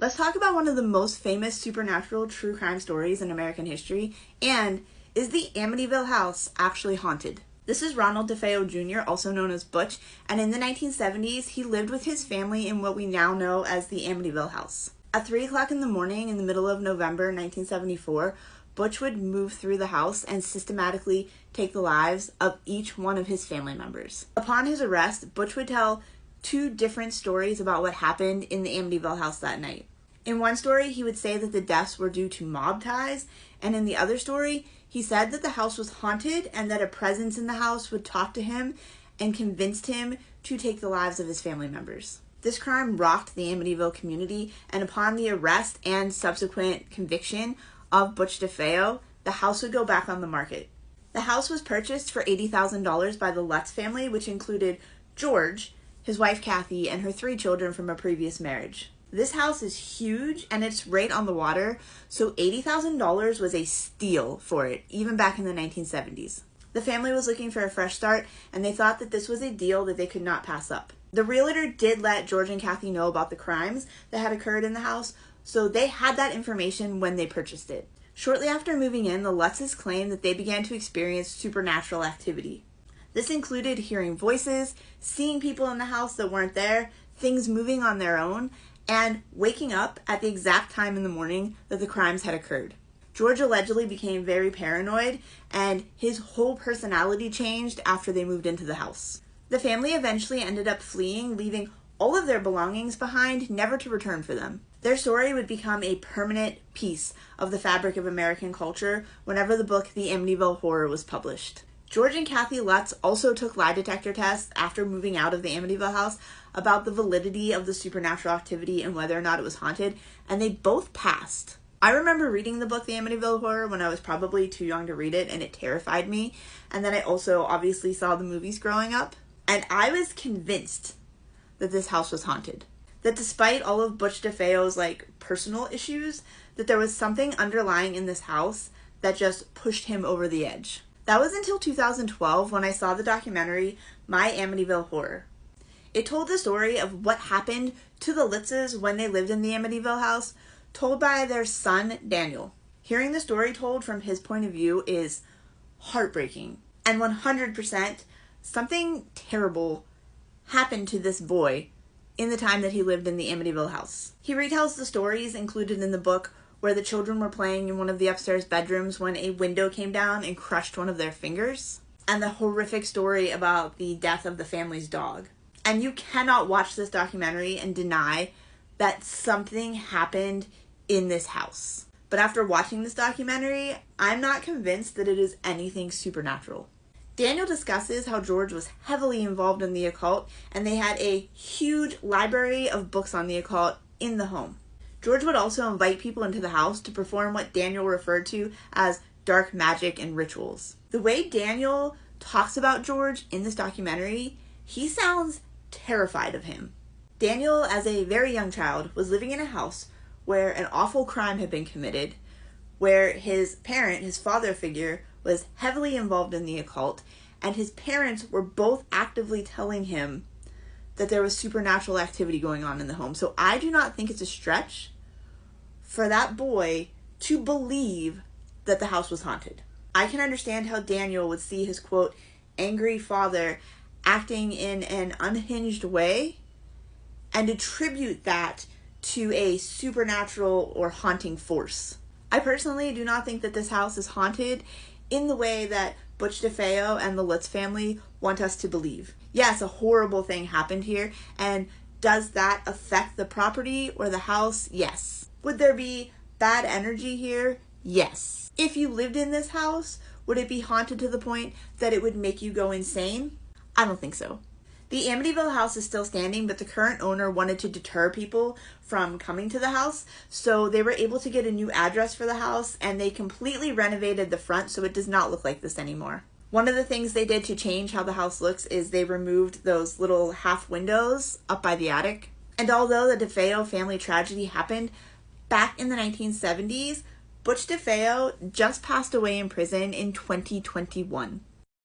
Let's talk about one of the most famous supernatural true crime stories in American history, and is the Amityville House actually haunted? This is Ronald DeFeo Jr., also known as Butch, and in the 1970s, he lived with his family in what we now know as the Amityville House. At 3 o'clock in the morning in the middle of November 1974, Butch would move through the house and systematically take the lives of each one of his family members. Upon his arrest, Butch would tell two different stories about what happened in the Amityville house that night. In one story, he would say that the deaths were due to mob ties, and in the other story, he said that the house was haunted and that a presence in the house would talk to him and convinced him to take the lives of his family members. This crime rocked the Amityville community, and upon the arrest and subsequent conviction of Butch DeFeo, the house would go back on the market. The house was purchased for $80,000 by the Lutz family, which included George, his wife Kathy, and her 3 children from a previous marriage. This house is huge and it's right on the water, so $80,000 was a steal for it, even back in the 1970s. The family was looking for a fresh start, and they thought that this was a deal that they could not pass up. The realtor did let George and Kathy know about the crimes that had occurred in the house, so they had that information when they purchased it. Shortly after moving in, the Lutzes claimed that they began to experience supernatural activity. This included hearing voices, seeing people in the house that weren't there, things moving on their own, and waking up at the exact time in the morning that the crimes had occurred. George allegedly became very paranoid, and his whole personality changed after they moved into the house. The family eventually ended up fleeing, leaving all of their belongings behind, never to return for them. Their story would become a permanent piece of the fabric of American culture whenever the book The Amityville Horror was published. George and Kathy Lutz also took lie detector tests after moving out of the Amityville house about the validity of the supernatural activity and whether or not it was haunted, and they both passed. I remember reading the book The Amityville Horror when I was probably too young to read it, and it terrified me. And then I also obviously saw the movies growing up, and I was convinced that this house was haunted. That despite all of Butch DeFeo's personal issues, that there was something underlying in this house that just pushed him over the edge. That was until 2012 when I saw the documentary My Amityville Horror. It told the story of what happened to the Lutzes when they lived in the Amityville house, told by their son Daniel. Hearing the story told from his point of view is heartbreaking, and 100% something terrible happened to this boy in the time that he lived in the Amityville house. He retells the stories included in the book where the children were playing in one of the upstairs bedrooms when a window came down and crushed one of their fingers, and the horrific story about the death of the family's dog. And you cannot watch this documentary and deny that something happened in this house. But after watching this documentary, I'm not convinced that it is anything supernatural. Daniel discusses how George was heavily involved in the occult, and they had a huge library of books on the occult in the home. George would also invite people into the house to perform what Daniel referred to as dark magic and rituals. The way Daniel talks about George in this documentary, he sounds terrified of him. Daniel, as a very young child, was living in a house where an awful crime had been committed, where his parent, his father figure, was heavily involved in the occult, and his parents were both actively telling him that there was supernatural activity going on in the home. So I do not think it's a stretch for that boy to believe that the house was haunted. I can understand how Daniel would see his, quote, angry father acting in an unhinged way and attribute that to a supernatural or haunting force. I personally do not think that this house is haunted in the way that Butch DeFeo and the Lutz family want us to believe. Yes, a horrible thing happened here, and does that affect the property or the house? Yes. Would there be bad energy here? Yes. If you lived in this house, would it be haunted to the point that it would make you go insane? I don't think so. The Amityville house is still standing, but the current owner wanted to deter people from coming to the house, so they were able to get a new address for the house, and they completely renovated the front so it does not look like this anymore. One of the things they did to change how the house looks is they removed those little half windows up by the attic. And although the DeFeo family tragedy happened back in the 1970s, Butch DeFeo just passed away in prison in 2021.